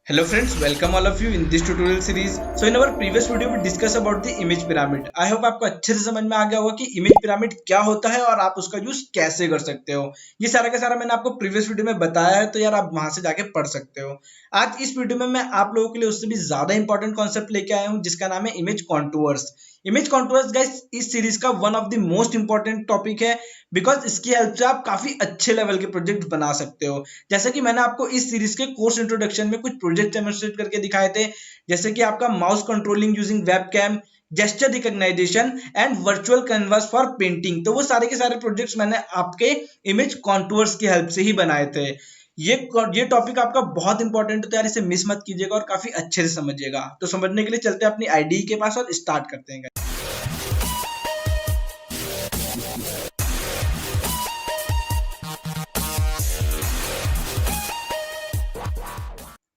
Hello friends, welcome all of you in this tutorial series. So in our previous video we discuss about the image pyramid. I hope आपको अच्छे से समझ में आ गया होगा कि image pyramid क्या होता है और आप उसका यूज कैसे कर सकते हो। ये सारा का सारा मैंने आपको प्रीवियस वीडियो में बताया है, तो यार आप वहां से जाके पढ़ सकते हो। आज इस वीडियो में मैं आप लोगों के लिए उससे भी ज्यादा इंपॉर्टेंट कॉन्सेप्ट लेके आया हूँ, जिसका नाम है image contours. Image contours guys इस सीरीज का one of the most important topic है, बिकॉज इसकी हेल्प से आप काफी अच्छे लेवल के प्रोजेक्ट बना सकते हो। जैसे कि मैंने आपको इस सीरीज के कोर्स इंट्रोडक्शन में कुछ प्रोजेक्ट डेमोन्स्ट्रेट करके दिखाए थे, जैसे कि आपका mouse controlling using webcam, gesture recognisation and virtual canvas for painting. तो वो सारे के सारे प्रोजेक्ट्स मैंने आपके इमेज कॉन्टूर्स की हेल्प से ही बनाए थे। ये टॉपिक आपका बहुत इंपॉर्टेंट है, तो यार इसे मिस मत कीजिएगा और काफी अच्छे से समझिएगा। तो समझने के लिए चलते हैं अपनी आईडी के पास और स्टार्ट करते हैं।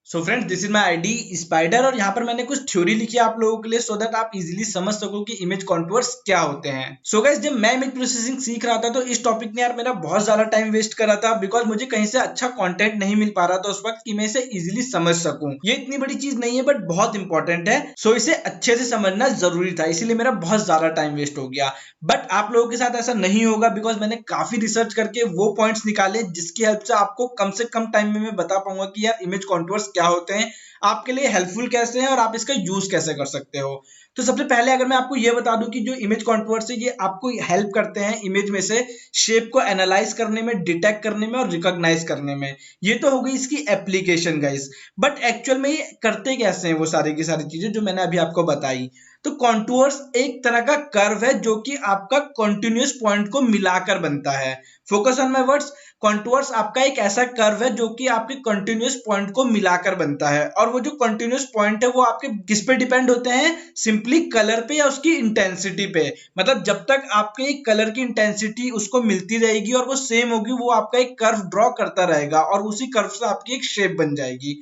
So friends, this is my ID spider और यहाँ पर मैंने कुछ थ्योरी लिखी है आप लोगों के लिए, सो दैट आप इजीली समझ सको कि इमेज कॉन्टूर्स क्या होते हैं। सो गाइस, जब मैं इमेज प्रोसेसिंग सीख रहा था तो इस टॉपिक ने यार मेरा बहुत ज्यादा टाइम वेस्ट करा था, बिकॉज मुझे कहीं से अच्छा कंटेंट नहीं मिल पा रहा था उस वक्त कि मैं इसे इजीली समझ सकूं। ये इतनी बड़ी चीज नहीं है बट बहुत इंपॉर्टेंट है, सो इसे अच्छे से समझना जरूरी था, इसीलिए मेरा बहुत ज्यादा टाइम वेस्ट हो गया। बट आप लोगों के साथ ऐसा नहीं होगा, बिकॉज मैंने काफी रिसर्च करके वो पॉइंट्स निकाले जिसकी हेल्प से आपको कम से कम टाइम में मैं बता पाऊंगा कि यार इमेज कॉन्टूर्स क्या होते हैं, आपके लिए हेल्पफुल कैसे हैं और आप इसका यूज कैसे कर सकते हो। तो सबसे पहले अगर मैं आपको ये बता दूं कि जो इमेज कॉन्टूर्स है ये आपको हेल्प करते हैं इमेज में से शेप को एनालाइज करने में, डिटेक्ट करने में और रिकॉग्नाइज करने में। ये तो हो गई इसकी एप्लीकेशन गाइस, बट एक्चुअल में ये करते कैसे हैं वो सारी की सारी चीजें जो मैंने अभी आपको बताई। तो कॉन्टूर्स एक तरह का कर्व है जो कि आपका कंटिन्यूअस पॉइंट को मिलाकर बनता है। Focus on my words, contours आपका एक ऐसा कर्व है जो कि आपके कंटिन्यूअस पॉइंट को मिलाकर बनता है, और वो जो कंटिन्यूअस पॉइंट है वो आपके किस पे डिपेंड होते हैं, सिंपली कलर पे या उसकी इंटेंसिटी पे। मतलब जब तक आपके एक कलर की इंटेंसिटी उसको मिलती रहेगी और वो सेम होगी, वो आपका एक कर्व ड्रॉ करता रहेगा और उसी कर्व से आपकी एक शेप बन जाएगी।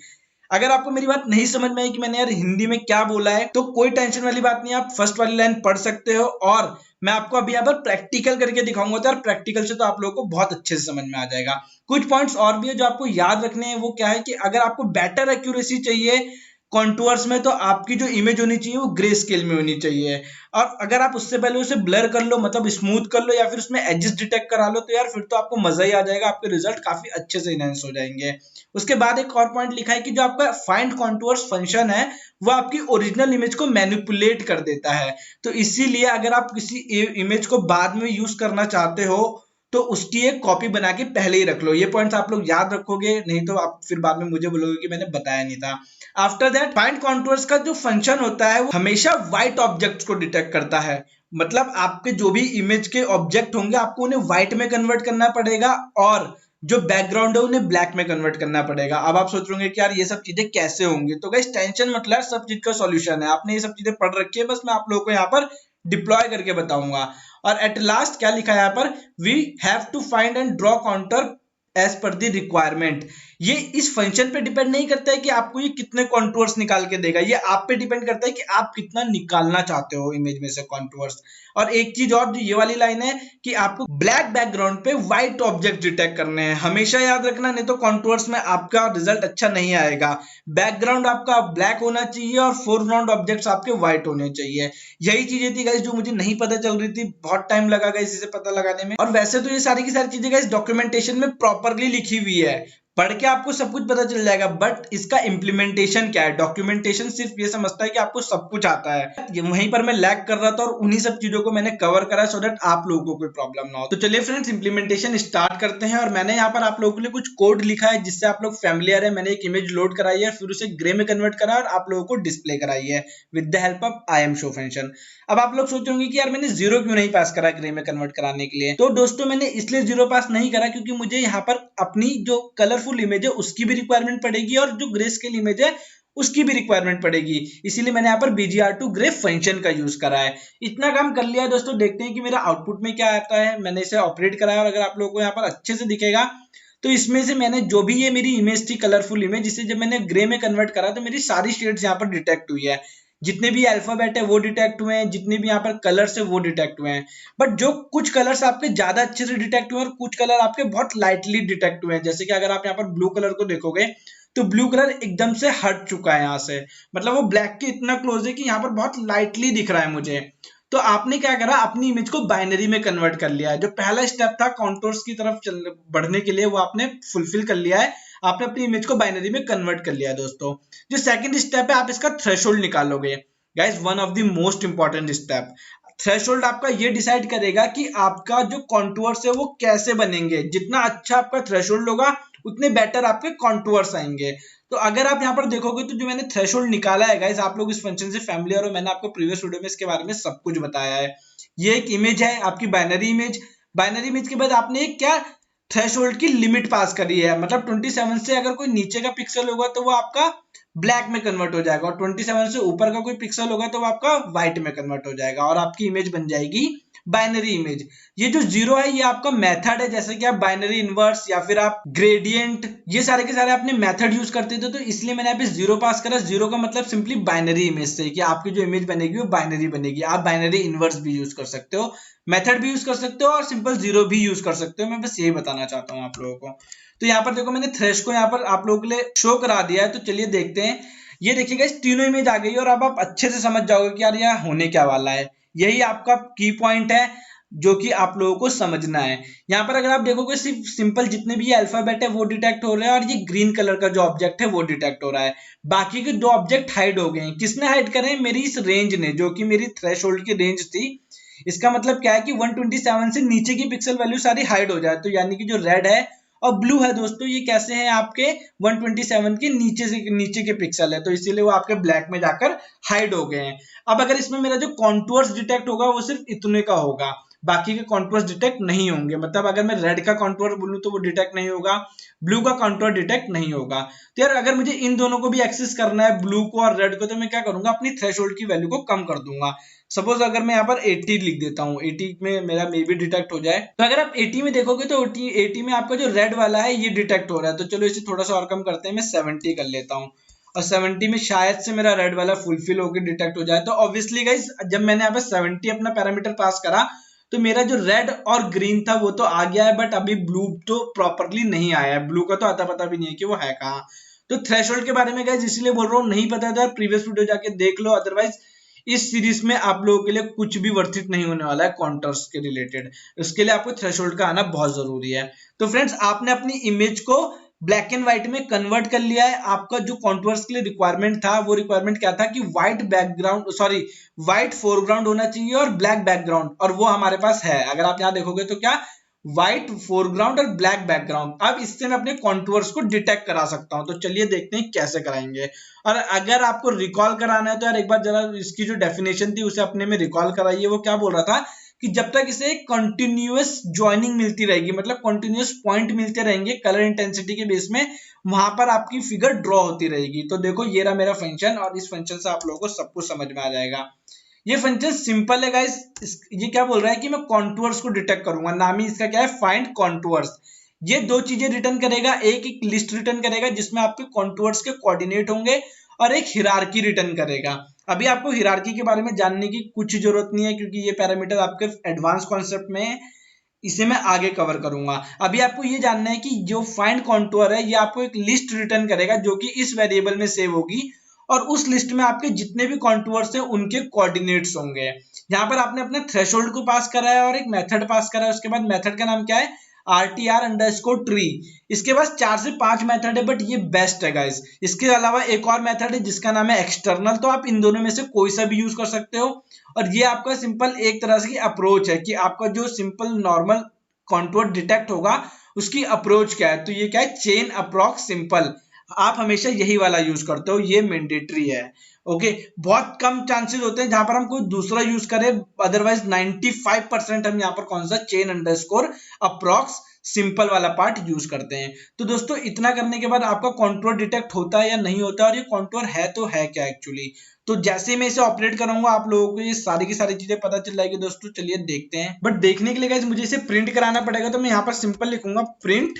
अगर आपको मेरी बात नहीं समझ में आई कि मैंने यार हिंदी में क्या बोला है, तो कोई टेंशन वाली बात नहीं, आप फर्स्ट वाली लाइन पढ़ सकते हो और मैं आपको अभी यहाँ पर प्रैक्टिकल करके दिखाऊंगा, तो यार प्रैक्टिकल से तो आप लोगों को बहुत अच्छे से समझ में आ जाएगा। कुछ पॉइंट्स और भी है जो आपको याद रखने हैं, वो क्या है कि अगर आपको बेटर एक्यूरेसी चाहिए कॉन्टूर्स में, तो आपकी जो इमेज होनी चाहिए वो ग्रे स्केल में होनी चाहिए। और अगर आप उससे पहले उसे ब्लर कर लो, मतलब स्मूथ कर लो या फिर उसमें एजेस डिटेक्ट करा लो, तो यार फिर तो आपको मजा ही आ जाएगा, आपके रिजल्ट काफी अच्छे से इनहेंस हो जाएंगे। उसके बाद एक और पॉइंट लिखा है कि जो आपका फाइंड कॉन्टूर्स फंक्शन है वो आपकी ओरिजिनल इमेज को मैनिपुलेट कर देता है। तो इसीलिए अगर आप किसी इमेज को बाद में यूज करना चाहते हो तो उसकी एक कॉपी बना के पहले ही रख लो। ये पॉइंट्स आप लोग याद रखोगे, नहीं तो आप फिर बाद में मुझे बोलोगे कि मैंने बताया नहीं था। आफ्टर दैट, फाइंड कॉन्टूर्स का जो फंक्शन होता है वो हमेशा व्हाइट ऑब्जेक्ट्स को डिटेक्ट करता है। मतलब आपके जो भी इमेज के ऑब्जेक्ट होंगे आपको उन्हें व्हाइट में कन्वर्ट करना पड़ेगा और जो बैकग्राउंड है उन्हें ब्लैक में कन्वर्ट करना पड़ेगा। अब आप सोच रहे कि यार ये सब चीजें कैसे होंगी, तो गाइस टेंशन मत लो, सब चीज का सॉल्यूशन है। आपने ये सब चीजें पढ़ रखी है, बस मैं आप लोगों को यहाँ पर डिप्लॉय करके बताऊंगा। और एट लास्ट क्या लिखा है यहाँ पर, we have to find and draw contour as per the requirement. ये इस फंक्शन पे डिपेंड नहीं करता है कि आपको ये कितने कॉन्टूर्स निकाल के देगा, ये आप पे डिपेंड करता है कि आप कितना निकालना चाहते हो इमेज में से कॉन्टूर्स। और एक चीज और, जो ये वाली लाइन है कि आपको ब्लैक बैकग्राउंड पे व्हाइट ऑब्जेक्ट डिटेक्ट करने हैं, हमेशा याद रखना, नहीं तो कॉन्टूर्स में आपका रिजल्ट अच्छा नहीं आएगा। बैकग्राउंड आपका ब्लैक होना चाहिए और फोरग्राउंड ऑब्जेक्ट्स आपके व्हाइट होने चाहिए। यही चीजें थी गाइस जो मुझे नहीं पता चल रही थी, बहुत टाइम लगा गाइस इसे पता लगाने में। और वैसे तो ये सारी की सारी चीजें गाइस डॉक्यूमेंटेशन में प्रॉपरली लिखी हुई है, पढ़ के आपको सब कुछ पता चल जाएगा, बट इसका इंप्लीमेंटेशन क्या है। डॉक्यूमेंटेशन सिर्फ ये समझता है कि आपको सब कुछ आता है, वहीं पर मैं लैग कर रहा था और उन्हीं सब चीजों को मैंने कवर करा सो दैट आप लोगों को कोई प्रॉब्लम ना हो। तो चलिए फ्रेंड्स, इंप्लीमेंटेशन स्टार्ट करते हैं। और मैंने यहाँ पर आप लोगों के लिए कुछ कोड लिखा है जिससे आप लोग फैमिलियर है। मैंने एक इमेज लोड कराई है, फिर उसे ग्रे में कन्वर्ट करा और आप लोगों को डिस्प्ले कराई है with the help of I am show function. अब आप लोग सोच होंगे कि यार मैंने जीरो क्यों नहीं पास करा ग्रे में कन्वर्ट कराने के लिए। तो दोस्तों मैंने इसलिए जीरो पास नहीं करा क्योंकि मुझे यहाँ पर अपनी जो कलरफुल इमेज है उसकी भी रिक्वायरमेंट पड़ेगी और जो ग्रे स्केल इमेज है उसकी भी रिक्वायरमेंट पड़ेगी, इसीलिए मैंने यहाँ पर BGR2 ग्रे फंक्शन का यूज करा है। इतना काम कर लिया है दोस्तों, देखते हैं कि मेरा आउटपुट में क्या आता है। मैंने इसे ऑपरेट कराया और अगर आप लोगों को यहाँ पर अच्छे से दिखेगा तो इसमें से मैंने जो भी ये मेरी इमेज थी कलरफुल इमेज, जिसे जब मैंने ग्रे में कन्वर्ट करा तो मेरी सारी शेड्स यहाँ पर डिटेक्ट हुई है। जितने भी अल्फाबेट है वो डिटेक्ट हुए हैं, जितने भी यहाँ पर कलर्स है वो डिटेक्ट हुए हैं। बट जो कुछ कलर्स आपके ज्यादा अच्छे से डिटेक्ट हुए हैं और कुछ कलर आपके बहुत लाइटली डिटेक्ट हुए हैं। जैसे कि अगर आप यहाँ पर ब्लू कलर को देखोगे तो ब्लू कलर एकदम से हट चुका है यहाँ से, मतलब वो ब्लैक के इतना क्लोज है कि यहाँ पर बहुत लाइटली दिख रहा है मुझे। तो आपने क्या करा, अपनी इमेज को बाइनरी में कन्वर्ट कर लिया है। जो पहला स्टेप था कॉन्टूर्स की तरफ बढ़ने के लिए वो आपने फुलफिल कर लिया है, आपने अपनी इमेज को बाइनरी में कन्वर्ट कर लिया है दोस्तों। जो सेकंड स्टेप है आप इसका थ्रेशोल्ड निकालोगे guys, one of the most important step. Threshold आपका ये डिसाइड करेगा कि आपका जो कॉन्टूर्स है वो कैसे बनेंगे। जितना अच्छा आपका थ्रेशोल्ड होगा उतने बेटर आपके कॉन्टूर्स आएंगे। तो अगर आप यहाँ पर देखोगे तो जो मैंने थ्रेशोल्ड निकाला है गाइस, आप लोग इस फंक्शन से फैमिलियर हो, मैंने आपको प्रीवियस वीडियो में इसके बारे में सब कुछ बताया है। ये एक इमेज है आपकी बाइनरी इमेज। बाइनरी इमेज के बाद आपने एक क्या थ्रेशोल्ड की लिमिट पास करी है, मतलब 27 से अगर कोई नीचे का पिक्सल होगा तो वो आपका ब्लैक में कन्वर्ट हो जाएगा, और 27 से ऊपर का कोई पिक्सल होगा तो वो आपका व्हाइट में कन्वर्ट हो जाएगा, और आपकी इमेज बन जाएगी बाइनरी इमेज। ये जो जीरो है ये आपका मेथड है, जैसे कि आप बाइनरी इनवर्स या फिर आप ग्रेडियंट, ये सारे के सारे अपने मेथड यूज करते थे, तो इसलिए मैंने यहाँ पे जीरो पास करा। जीरो का मतलब सिंपली बाइनरी इमेज से कि आपकी जो इमेज बनेगी वो बाइनरी बनेगी। आप बाइनरी इनवर्स भी यूज कर सकते हो, मेथड भी यूज कर सकते हो, और सिंपल जीरो भी यूज कर सकते हो। मैं बस यही बताना चाहता हूँ आप लोगों को। तो यहाँ पर देखो मैंने थ्रेश को यहाँ पर आप लोगों के लिए शो करा दिया है, तो चलिए देखते हैं। ये देखिएगा इस तीनों इमेज आ गई और अब आप अच्छे से समझ जाओगे कि यार यह होने क्या वाला है। यही आपका की पॉइंट है जो कि आप लोगों को समझना है। यहाँ पर अगर आप देखोगे सिर्फ सिंपल जितने भी अल्फाबेट है वो डिटेक्ट हो रहे हैं, और ये ग्रीन कलर का जो ऑब्जेक्ट है वो डिटेक्ट हो रहा है। बाकी के दो ऑब्जेक्ट हाइड हो गए हैं। किसने हाइड करे? मेरी इस रेंज ने, जो कि मेरी थ्रेशोल्ड की रेंज थी। इसका मतलब क्या है कि 127 से नीचे की पिक्सल वैल्यू सारी हाइड हो जाए। तो यानी कि जो रेड है और ब्लू है दोस्तों, ये कैसे हैं आपके 127 के नीचे के पिक्सल है, तो इसीलिए वो आपके ब्लैक में जाकर हाइड हो गए हैं। अब अगर इसमें मेरा जो कॉन्टूर्स डिटेक्ट होगा वो सिर्फ इतने का होगा, बाकी के कॉन्टूर्स डिटेक्ट नहीं होंगे। मतलब अगर मैं रेड का कॉन्टूर बोलूं तो वो डिटेक्ट नहीं होगा, ब्लू का कॉन्टूर डिटेक्ट नहीं होगा। तो यार अगर मुझे इन दोनों को भी एक्सेस करना है, ब्लू को और रेड को, तो मैं क्या करूंगा, अपनी थ्रेशोल्ड की वैल्यू को कम कर दूंगा। सपोज अगर मैं यहाँ पर 80 लिख देता हूँ, 80 में मेरा मे भी डिटेक्ट हो जाए। तो अगर आप 80 में देखोगे तो 80 में आपका जो रेड वाला है ये डिटेक्ट हो रहा है। तो चलो इसे थोड़ा सा और कम करते हैं, मैं 70 कर लेता हूँ, और 70 में शायद से मेरा रेड वाला फुलफिल होकर डिटेक्ट हो जाए। तो ऑब्वियसली गाइस जब मैंने यहाँ पे 70 अपना पैरामीटर पास करा तो मेरा जो रेड और ग्रीन था वो तो आ गया है, बट अभी ब्लू तो प्रॉपरली नहीं आया है। ब्लू का तो आता पता भी नहीं है कि वो है कहाँ। तो थ्रेशोल्ड के बारे में गाइस इसलिए बोल रहा हूँ, नहीं पता था प्रीवियस वीडियो जाके देख लो, अदरवाइज इस सीरीज में आप लोगों के लिए कुछ भी वर्थ इट नहीं होने वाला है कॉन्टूर्स के रिलेटेड। उसके लिए आपको थ्रेशोल्ड का आना बहुत जरूरी है। तो फ्रेंड्स आपने अपनी इमेज को ब्लैक एंड व्हाइट में कन्वर्ट कर लिया है। आपका जो कॉन्टूर्स के लिए रिक्वायरमेंट था वो रिक्वायरमेंट क्या था कि व्हाइट फोरग्राउंड होना चाहिए और ब्लैक बैकग्राउंड, और वो हमारे पास है। अगर आप यहाँ देखोगे तो क्या, व्हाइट फोरग्राउंड और ब्लैक बैकग्राउंड। अब इससे मैं अपने कॉन्टूर्स को डिटेक्ट करा सकता हूं। तो चलिए देखते हैं कैसे कराएंगे। और अगर आपको रिकॉल कराना है तो यार एक बार जरा इसकी जो डेफिनेशन थी उसे अपने में रिकॉल कराइए। वो क्या बोल रहा था कि जब तक इसे कंटिन्यूअस ज्वाइनिंग मिलती रहेगी, मतलब कंटिन्यूअस पॉइंट मिलते रहेंगे कलर इंटेंसिटी के बेस में, वहां पर आपकी फिगर ड्रॉ होती रहेगी। तो देखो ये रहा मेरा फंक्शन, और इस फंक्शन से आप लोगों को सब कुछ समझ में आ जाएगा। ये फंक्शन सिंपल है गाइस। ये क्या बोल रहा है कि मैं कॉन्टूर्स को डिटेक्ट करूंगा। नाम ही इसका क्या है, फाइंड कॉन्टूर्स। ये दो चीजें रिटर्न करेगा, एक लिस्ट रिटर्न करेगा जिसमें आपके कॉन्टूर्स के कोऑर्डिनेट होंगे, और एक हिरार्की रिटर्न करेगा। अभी आपको हिरार्की के बारे में जानने की कुछ जरूरत नहीं है, क्योंकि ये पैरामीटर आपके एडवांस कॉन्सेप्ट में है, इसे मैं आगे कवर करूंगा। अभी आपको ये जानना है कि जो फाइंड कॉन्टूर है ये आपको एक लिस्ट रिटर्न करेगा जो कि इस वेरिएबल में सेव होगी, और उस लिस्ट में आपके जितने भी कॉन्टूर्स हैं उनके कोऑर्डिनेट्स होंगे। यहाँ पर आपने अपने थ्रेशोल्ड को पास करा है और एक मेथड पास करा है। उसके बाद मेथड का नाम क्या है, RTR_tree। इसके पास 4 से 5 मेथड है, बट ये बेस्ट है गाइस। इसके अलावा एक और मेथड है जिसका नाम है एक्सटर्नल। तो आप इन दोनों में से कोई सा भी यूज कर सकते हो, और ये आपका सिंपल एक तरह से अप्रोच है कि आपका जो सिंपल नॉर्मल कॉन्टूर डिटेक्ट होगा उसकी अप्रोच क्या है। तो ये क्या है, चेन अप्रॉक्स सिंपल। आप हमेशा यही वाला यूज करते हो, ये मैंडेटरी है। ओके, बहुत कम चांसेस होते हैं जहां पर हम कोई दूसरा यूज करें, अदरवाइज 95% हम यहाँ पर कौन सा, चेन_अप्रॉक्स सिंपल वाला पार्ट यूज करते हैं। तो दोस्तों इतना करने के बाद आपका कॉन्टूर डिटेक्ट होता है या नहीं होता है, और ये कॉन्टूर है तो है क्या एक्चुअली। तो जैसे ही मैं इसे ऑपरेट करूंगा आप लोगों को ये सारी की सारी चीजें पता चल जाएगी। दोस्तों चलिए देखते हैं, बट देखने के लिए गाइस मुझे इसे प्रिंट कराना पड़ेगा। तो मैं यहाँ पर सिंपल लिखूंगा print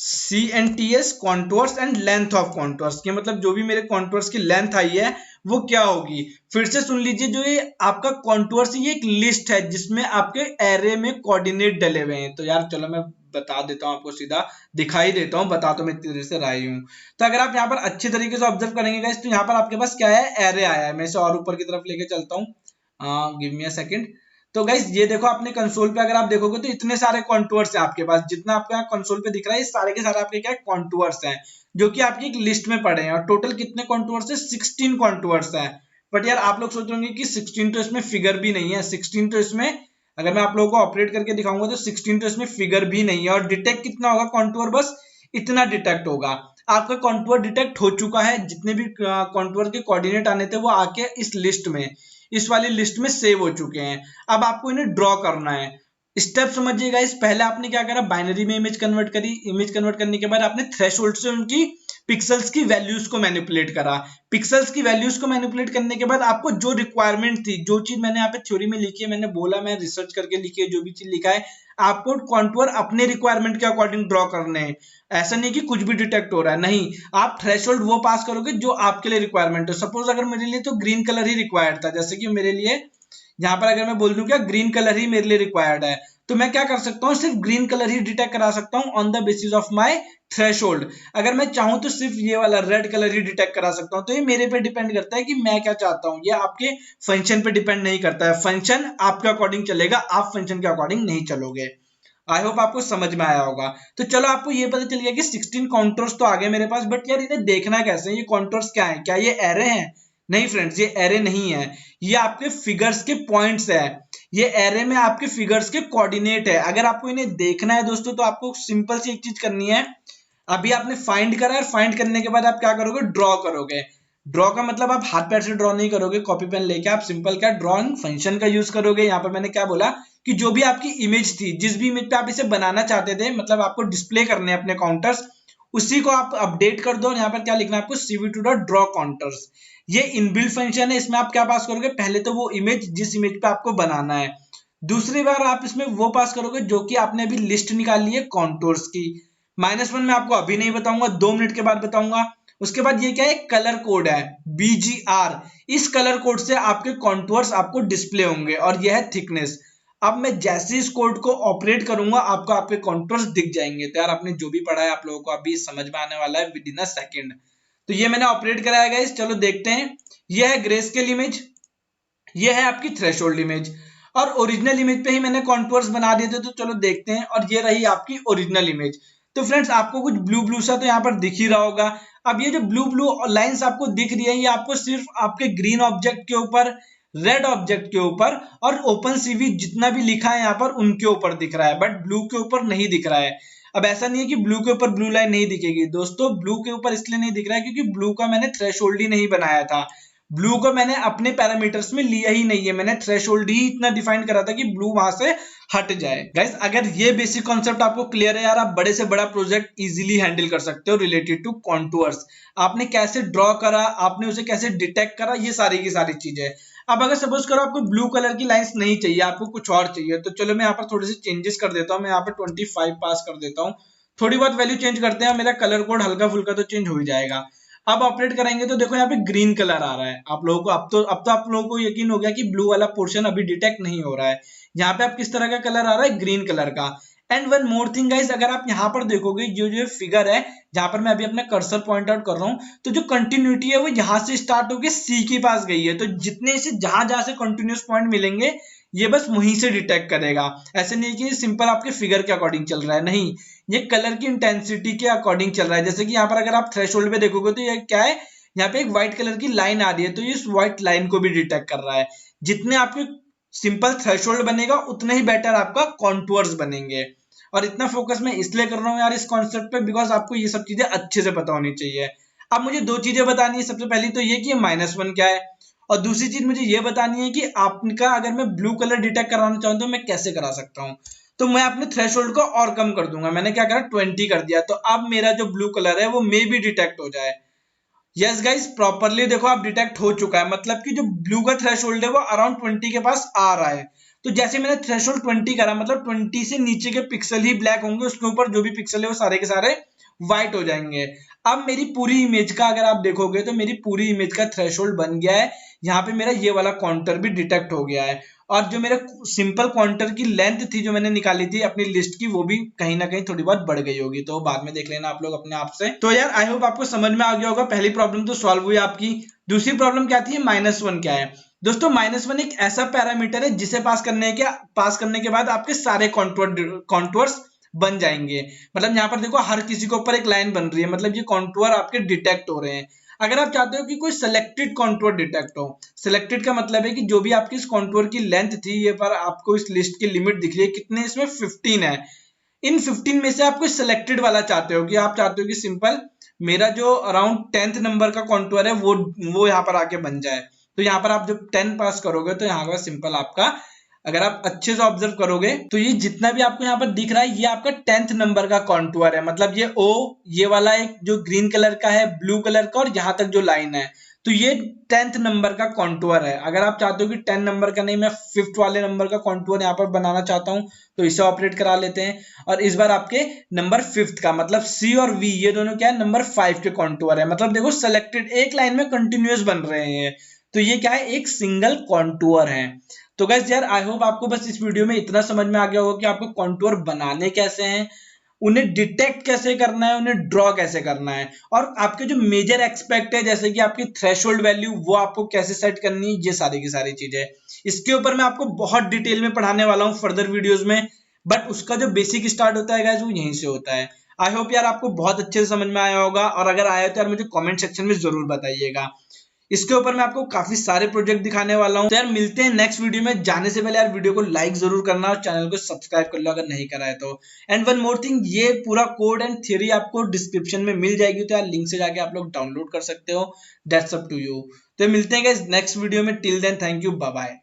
CNTS contours and length of contours के मतलब जो भी मेरे कॉन्टूर्स की लेंथ आई है वो क्या होगी। फिर से सुन लीजिए, जो ये आपका कॉन्टूर्स ये एक लिस्ट है जिसमें आपके एरे में कोऑर्डिनेट डले हुए हैं। तो यार चलो मैं बता देता हूँ आपको, सीधा दिखाई देता हूँ, बता तो मैं इतनी देर से रहा ही हूँ। तो अगर आप यहाँ पर अच्छे तरीके से ऑब्जर्व करेंगे गाइस, तो यहाँ पर आपके पास क्या है, एरे आया है। मैं इसे और ऊपर की तरफ लेके चलता हूँ, गिव मी अ सेकंड। तो गाइस ये देखो अपने कंसोल पे अगर आप देखोगे तो इतने सारे कॉन्टूर्स हैं आपके पास, जितना आपका कंसोल पे दिख रहा है ये सारे के सारे आपके क्या कॉन्टूर्स हैं, जो कि आपकी एक लिस्ट में पड़े हैं। और टोटल कितने कॉन्टूर्स है, 16 कॉन्टूर्स हैं। बट यार आप लोग सोच रहे होंगे कि 16 तो इसमें फिगर भी नहीं है। 16 तो इसमें अगर मैं आप लोगों को ऑपरेट करके दिखाऊंगा तो 16 तो इसमें फिगर भी नहीं है। और डिटेक्ट कितना होगा कॉन्टूर, बस इतना डिटेक्ट होगा। आपका कॉन्टूर डिटेक्ट हो चुका है, जितने भी कॉन्टूर के कोऑर्डिनेट आने थे वो आके इस लिस्ट में, इस वाली लिस्ट में सेव हो चुके हैं। अब आपको इन्हें ड्रॉ करना है। स्टेप समझिएगा। इस पहले आपने क्या करा, बाइनरी में इमेज कन्वर्ट करी। इमेज कन्वर्ट करने के बाद आपने थ्रेशोल्ड से उनकी पिक्सल्स की वैल्यूज को मैनिपुलेट करा। पिक्सल्स की वैल्यूज को मैनिपुलेट करने के बाद आपको जो रिक्वायरमेंट थी, जो चीज मैंने यहाँ पे थ्योरी में लिखी है, मैंने बोला मैं रिसर्च करके लिखी है, जो भी चीज लिखा है आपको कॉन्टूर अपने रिक्वायरमेंट के अकॉर्डिंग ड्रॉ करने हैं। ऐसा नहीं कि कुछ भी डिटेक्ट हो रहा है, नहीं, आप थ्रेशोल्ड वो पास करोगे जो आपके लिए रिक्वायरमेंट है। सपोज अगर मेरे लिए तो ग्रीन कलर ही रिक्वायर्ड था, जैसे कि मेरे लिए यहाँ पर अगर मैं बोल दूं क्या ग्रीन कलर ही मेरे लिए रिक्वायर्ड है, तो मैं क्या कर सकता हूँ, सिर्फ ग्रीन कलर ही डिटेक्ट करा सकता हूँ on the basis of my threshold. अगर मैं चाहूं तो सिर्फ ये वाला रेड कलर ही डिटेक्ट करा सकता हूँ। तो ये मेरे पे डिपेंड करता है कि मैं क्या चाहता हूँ, ये आपके फंक्शन पे डिपेंड नहीं करता है। फंक्शन आपके अकॉर्डिंग चलेगा, आप फंक्शन के अकॉर्डिंग नहीं चलोगे। आई होप आपको समझ में आया होगा। तो चलो आपको ये पता चल गया कि 16 काउंटर्स तो आ गए मेरे पास, बट यार इन्हें देखना कैसे है, ये काउंटर्स क्या है, क्या ये एरे हैं? नहीं फ्रेंड्स, ये एरे नहीं है, ये आपके फिगर्स के पॉइंट्स है। ये एरे में आपके फिगर्स के कोऑर्डिनेट है। अगर आपको इन्हें देखना है दोस्तों, तो आपको सिंपल सी एक चीज करनी है। अभी आपने फाइंड करा है, फाइंड करने के बाद आप क्या करोगे, ड्रॉ करोगे। ड्रॉ का मतलब आप हाथ पैर से ड्रॉ नहीं करोगे, कॉपी पेन लेके आप सिंपल क्या ड्रॉइंग फंक्शन का यूज करोगे। यहाँ पर मैंने क्या बोला कि जो भी आपकी इमेज थी, जिस भी इमेज पे आप इसे बनाना चाहते थे, मतलब आपको डिस्प्ले करने हैं अपने काउंटर्स, उसी को आप अपडेट कर दो। और यहाँ पर क्या लिखना है आपको, cv2.draw काउंटर्स। ये इनबिल्ट फंक्शन है, इसमें आप क्या पास करोगे, पहले तो वो इमेज जिस इमेज पे आपको बनाना है, दूसरी बार आप इसमें वो पास करोगे जो कि आपने अभी लिस्ट निकाली है कॉन्टूर्स की। -1 में आपको अभी नहीं बताऊंगा, 2 मिनट के बाद बताऊंगा। उसके बाद ये क्या है, कलर कोड है BGR। इस कलर कोड से आपके कॉन्टूर्स आपको डिस्प्ले होंगे, और यह है थिकनेस। अब मैं जैसे इस कोड को ऑपरेट करूंगा, आपको आपके कॉन्टूर्स दिख जाएंगे। तो यार आपने जो भी पढ़ा है आप लोगों को अभी समझ में आने वाला है विद इन अ सेकेंड। तो ये मैंने ऑपरेट कराया गाइस, चलो देखते हैं। ये है ग्रे स्केल इमेज, ये है आपकी थ्रेशोल्ड इमेज, और ओरिजिनल इमेज पे ही मैंने कॉन्टूर्स बना दिए थे। तो चलो देखते हैं, और ये रही आपकी ओरिजिनल इमेज। तो फ्रेंड्स आपको कुछ ब्लू ब्लू सा तो यहाँ पर दिख ही रहा होगा। अब ये जो ब्लू ब्लू लाइंस आपको दिख रही है, ये आपको सिर्फ आपके ग्रीन ऑब्जेक्ट के ऊपर, रेड ऑब्जेक्ट के ऊपर और ओपन सीवी जितना भी लिखा है यहाँ पर उनके ऊपर दिख रहा है, बट ब्लू के ऊपर नहीं दिख रहा है। अब ऐसा नहीं है कि ब्लू के ऊपर ब्लू लाइन नहीं दिखेगी दोस्तों, ब्लू के ऊपर इसलिए नहीं दिख रहा है क्योंकि ब्लू का मैंने थ्रेशोल्ड ही नहीं बनाया था। ब्लू को मैंने अपने पैरामीटर्स में लिया ही नहीं है, मैंने थ्रेशोल्ड ही इतना डिफाइन करा था कि ब्लू वहां से हट जाए। गाइस अगर ये बेसिक कॉन्सेप्ट आपको क्लियर है यार, आप बड़े से बड़ा प्रोजेक्ट इजीली हैंडल कर सकते हो रिलेटेड टू कॉन्टूर्स। आपने कैसे ड्रॉ करा, आपने उसे कैसे डिटेक्ट करा, ये सारी की सारी चीजें। अब अगर सपोज करो आपको ब्लू कलर की लाइंस नहीं चाहिए, आपको कुछ और चाहिए, तो चलो मैं यहाँ पर थोड़े से चेंजेस कर देता हूँ। मैं यहाँ पर 25 पास कर देता हूँ, थोड़ी बहुत वैल्यू चेंज करते हैं, मेरा कलर कोड हल्का फुल्का तो चेंज हो ही जाएगा। अब ऑपरेट करेंगे तो देखो यहाँ पे ग्रीन कलर आ रहा है आप लोगों को। अब तो आप लोगों को यकीन हो गया कि ब्लू वाला पोर्शन अभी डिटेक्ट नहीं हो रहा है। यहाँ पे आप किस तरह का कलर आ रहा है, ग्रीन कलर का। And one more thing guys, अगर आप यहाँ पर देखोगे जो फिगर है जहां पर मैं अभी अपना कर्सर पॉइंट आउट कर रहा हूँ, तो जो कंटिन्यूटी है वो यहाँ से स्टार्ट होकर सी के पास गई है। तो जितने से जहां जहां से कंटिन्यूस पॉइंट मिलेंगे ये बस वहीं से डिटेक्ट करेगा। ऐसे नहीं कि सिंपल आपके फिगर के अकॉर्डिंग चल रहा है, नहीं, ये कलर की इंटेंसिटी के अकॉर्डिंग चल रहा है। जैसे कि यहाँ पर अगर आप थ्रेशोल्ड पे देखोगे तो ये क्या है, यहाँ पे एक व्हाइट कलर की लाइन आ रही है, तो ये इस व्हाइट लाइन को भी डिटेक्ट कर रहा है। जितने आपके सिंपल थ्रेशोल्ड बनेगा उतने ही बेटर आपका कॉन्टूर्स बनेंगे। और इतना फोकस मैं इसलिए कर रहा हूँ यार इस कॉन्सेप्ट पे, बिकॉज आपको ये सब चीजें अच्छे से पता होनी चाहिए। अब मुझे दो चीजें बतानी है, सबसे पहली तो ये कि -1 क्या है, और दूसरी चीज मुझे ये बतानी है कि आपका अगर मैं ब्लू कलर डिटेक्ट कराना चाहूँ तो मैं कैसे करा सकता हूँ। तो मैं अपने थ्रेशोल्ड को और कम कर दूंगा, मैंने क्या करा 20 कर दिया, तो अब मेरा जो ब्लू कलर है वो मे भी डिटेक्ट हो जाए। यस गाइस प्रॉपरली देखो आप डिटेक्ट हो चुका है, मतलब कि जो ब्लू का थ्रेशोल्ड है वो अराउंड 20 के पास आ रहा है। तो जैसे मैंने थ्रेशोल्ड 20 करा, मतलब 20 से नीचे के पिक्सल ही ब्लैक होंगे, उसके ऊपर जो भी पिक्सल है वो सारे के सारे व्हाइट हो जाएंगे। अब मेरी पूरी इमेज का अगर आप देखोगे तो मेरी पूरी इमेज का थ्रेशोल्ड बन गया है। यहाँ पे मेरा ये वाला काउंटर भी डिटेक्ट हो गया है, और जो मेरा सिंपल काउंटर की लेंथ थी जो मैंने निकाली थी अपनी लिस्ट की, वो भी कहीं ना कहीं थोड़ी बहुत बढ़ गई होगी, तो बाद में देख लेना आप लोग अपने आप से। तो यार आई होप आपको समझ में आ गया होगा। पहली प्रॉब्लम तो सॉल्व हुई आपकी। दूसरी प्रॉब्लम क्या थी, -1 क्या है। दोस्तों -1 एक ऐसा पैरामीटर है जिसे पास करने के बाद आपके सारे कॉन्टूर्स बन जाएंगे। मतलब यहाँ पर देखो हर किसी के ऊपर एक लाइन बन रही है, मतलब ये कॉन्टूर आपके डिटेक्ट हो रहे हैं। अगर आप चाहते हो कि कोई सिलेक्टेड कॉन्टूर डिटेक्ट हो, सिलेक्टेड का मतलब है कि जो भी आपकी इस कॉन्टूर की लेंथ थी, ये पर आपको इस लिस्ट की लिमिट दिख रही है कितने, इसमें 15 है। इन 15 में से आप कोई सिलेक्टेड वाला चाहते हो, कि आप चाहते हो कि सिंपल मेरा जो अराउंड 10th नंबर का कॉन्टूर है वो यहाँ पर आके बन जाए। तो यहाँ पर आप जब 10 पास करोगे तो यहाँ पर सिंपल आपका, अगर आप अच्छे से ऑब्जर्व करोगे तो ये जितना भी आपको यहाँ पर दिख रहा है ये आपका 10th नंबर का कॉन्टूर है। मतलब ये ओ, ये वाला एक जो ग्रीन कलर का है, ब्लू कलर का, और यहाँ तक जो लाइन है, तो ये 10th नंबर का कॉन्टूर है। अगर आप चाहते हो कि 10 नंबर का नहीं, मैं 5th वाले नंबर का कॉन्टूर यहाँ पर बनाना चाहता हूँ, तो इसे ऑपरेट करा लेते हैं। और इस बार आपके नंबर 5th का, मतलब सी और वी, ये दोनों क्या है, नंबर 5 के कॉन्टूर है। मतलब देखो सेलेक्टेड एक लाइन में कंटिन्यूअस बन रहे हैं, तो ये क्या है, एक सिंगल कॉन्टूर है। तो गाइस यार आई होप आपको बस इस वीडियो में इतना समझ में आ गया होगा कि आपको कॉन्टूर बनाने कैसे हैं, उन्हें डिटेक्ट कैसे करना है, उन्हें ड्रॉ कैसे करना है, और आपके जो मेजर एक्सपेक्ट है जैसे कि आपकी थ्रेशोल्ड वैल्यू वो आपको कैसे सेट करनी है, ये सारी की सारी चीजें इसके ऊपर मैं आपको बहुत डिटेल में पढ़ाने वाला हूँ फर्दर वीडियोस में। बट उसका जो बेसिक स्टार्ट होता है गाइस वो यहीं से होता है। आई होप यार आपको बहुत अच्छे से समझ में आया होगा, और अगर आया तो यार मुझे कमेंट सेक्शन में जरूर बताइएगा। इसके ऊपर मैं आपको काफी सारे प्रोजेक्ट दिखाने वाला हूं। तो यार मिलते हैं नेक्स्ट वीडियो में। जाने से पहले यार वीडियो को लाइक जरूर करना और चैनल को सब्सक्राइब कर लो अगर नहीं करा है तो। एंड वन मोर थिंग, ये पूरा कोड एंड थ्योरी आपको डिस्क्रिप्शन में मिल जाएगी, तो यार लिंक से जाके आप लोग डाउनलोड कर सकते हो। That's up to you. तो मिलते हैं नेक्स्ट वीडियो में। Till then thank you, bye bye.